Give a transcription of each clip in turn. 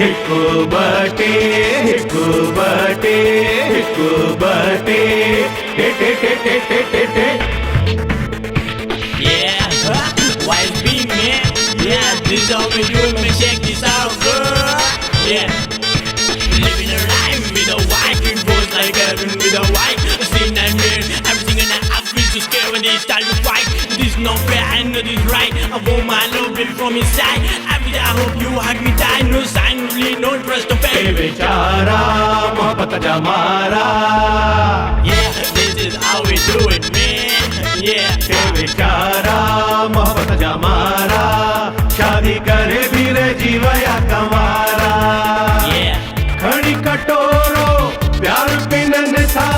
हिकु बटे Yeah, white beam, man. Yeah, this is how we do it, man. Check this out, girl. Yeah, living a life with a white, it goes like heaven with a white. Seen and made everything in that I feel so scared when they start to fight. This is not fair, I know this right. I want my love, baby, from inside. Every day I hope you hug me tight. No sign, really, no trust, no faith. बेचारा मोहब्बत जमारा Yeah, this is how we do it, man. Yeah. बेचारा मोहब्बत जमारा शादी करे भीरे जीवया कमारा Yeah. खड़ी कटोरो प्यार पिनन था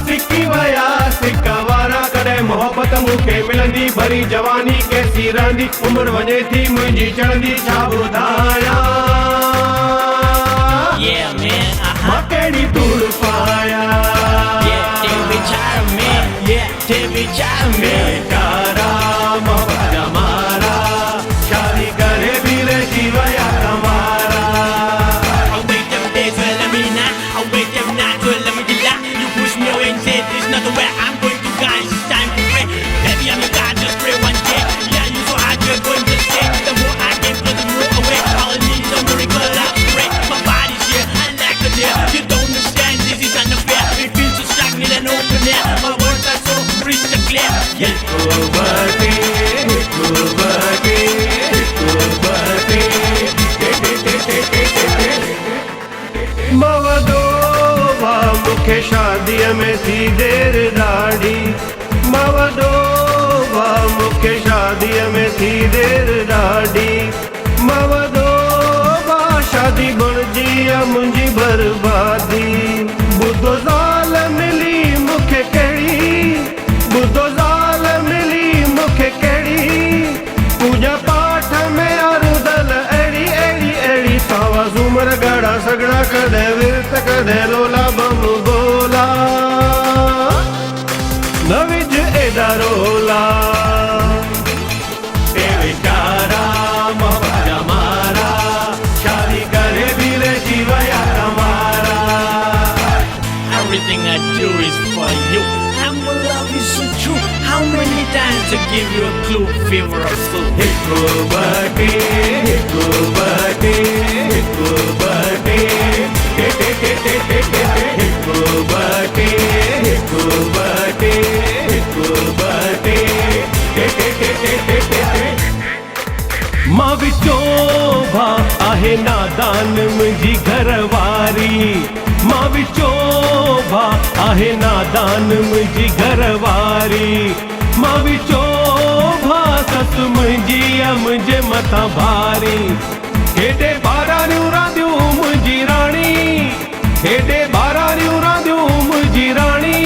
सिक्की वया सिकवारा करे मोहब्बत मुखे मिलंदी भरी जवानी कैसी रहंदी उम्र वञे थी मुंहिंजी चढ़ंदी छा ॿुधायां Yeah, man. मां कहिड़ी तूड़ पाया Yeah, take me child, man. Yeah, take me child, man. बेचारा मोहब्बत जमारा शादी करे भीरे जीवया कमारा I'll wait them days to let me not. I'll wait them nights to let me deny. You push me away and say there's nothing where I'm going to guys. It's time to pray. Baby, I'm your God, just pray one day. Yeah, you so hard, you're going to stay. The more I get, the more away. All I need is a miracle, I'll break. My body's here, I like it there. You don't understand, this is unfair. It feels so stagnant and open air. My words are so crystal clear. Yeah. मवदोवा मुखे शादीअ में थी देर ॾाढी मवदोवा मुखे शादीअ में थी देर ॾाढी मवदोवा शादी बणजी आहे मुंहिंजी बर्बादी ॿुधो ज़ाल मिली मूंखे कहिड़ी ॿुधो ज़ाल मिली मूंखे कहिड़ी पूजा पाठ में अरुदल अहिड़ी अहिड़ी अहिड़ी सावा झूमर ॻाढ़ा सॻड़ा कॾहिं विर्त कॾहिं लोला बम गोला न विझ एॾा रोला ए वीचारा मोहब्बत जमारा शादी करे भीरे जीवया कमारा Everything I do is for you. And my love is so true. How many times to give you a clue? Fever of soul. हिकु बटे हिकु बटे हिकु बटे हिकु बटे हिकु बटे हिकु बटे मां विचों भा आहे नादान मुंहिंजी घरवारी मां विचों भा आहे नादान मुंहिंजी घरवारी मां विचों भा ससु मुंहिंजी आहे मुंहिंजे मथां भारी हेॾे ॿाराणियूं रांदियूं मुंहिंजी राणी हेॾे ॿाराणियूं रांदियूं मुंहिंजी राणी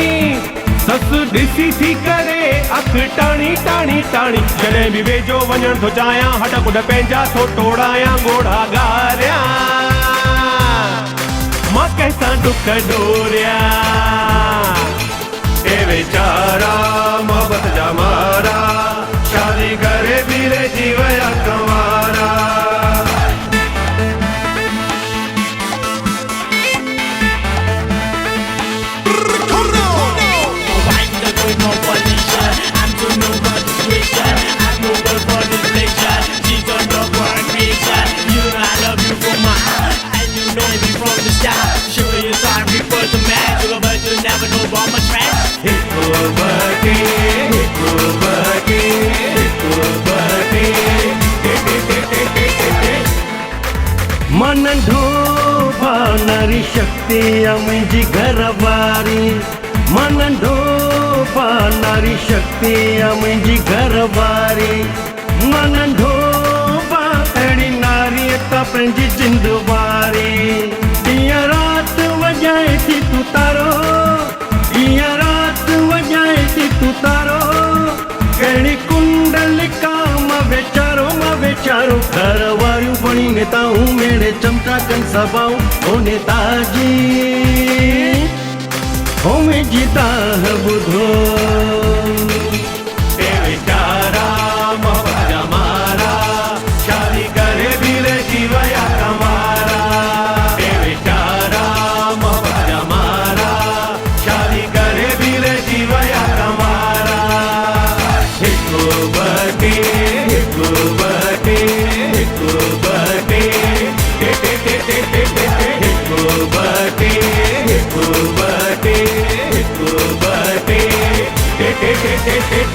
ससु ॾिसी थी करे अखि टाणी टाणी टाणी जॾहिं बि वेझो वञण थो चाहियां हॾ कुॾ पंहिंजा थो टोड़ायां ॻोढ़ा ॻारियां मां कंहिंसां ॾुख ॾोरियां ए वीचारा मोहब्बत जमारा शादी करे भीरे जीवया कमारा नंढो भा नारी शक्ति मुंहिंजी घरवारी मां नंढो भा नारी शक्ति मुंहिंजी घरवारी मां नंढो भा अहिड़ी नारी त पंहिंजी जिंद वारी ॾींहं राति वॼाए थी तूं तारो ॾींहं राति वॼाए थी तूं तारो कहिड़ी कुंडलिका मां वेचारो घर वारियूं बणी नेताऊं मेरे चमका कन सभाऊं ओ नेताजी ओ मुंहिंजी दाह ॿुधो ए वीचारा मोहब्बत जमारा शादी करे भीरे जीवया कमारा birthday, happy birthday, happy birthday, happy birthday, happy birthday,